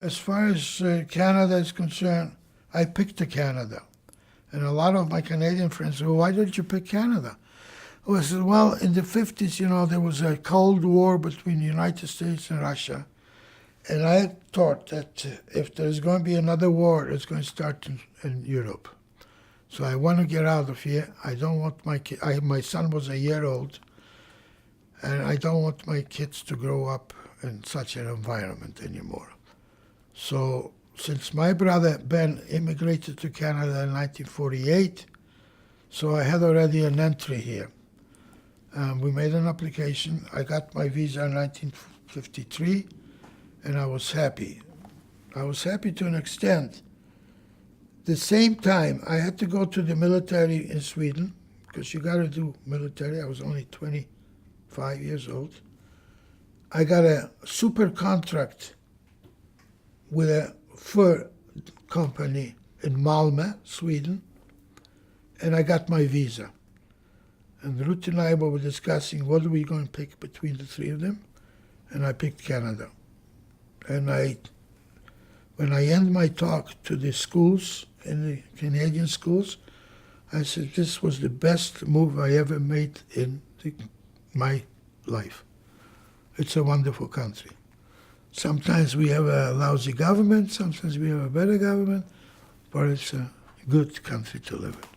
As far as Canada is concerned, I picked Canada. And a lot of my Canadian friends said, well, why did you pick Canada? I said, well, in the 50s, there was a Cold War between the United States and Russia. And I thought that if there's going to be another war, it's going to start in Europe. So I want to get out of here. I don't want my son was a year old, and I don't want my kids to grow up in such an environment anymore. So since my brother Ben immigrated to Canada in 1948, so I had already an entry here. We made an application. I got my visa in 1953, and I was happy. I was happy to an extent. The same time, I had to go to the military in Sweden, because you got to do military. I was only 25 years old. I got a super contract with a fur company in Malmö, Sweden, and I got my visa. And Ruth and I were discussing what are we going to pick between the three of them, and I picked Canada. And when I end my talk to the schools, in the Canadian schools, I said this was the best move I ever made in my life. It's a wonderful country. Sometimes we have a lousy government, sometimes we have a better government, but it's a good country to live in.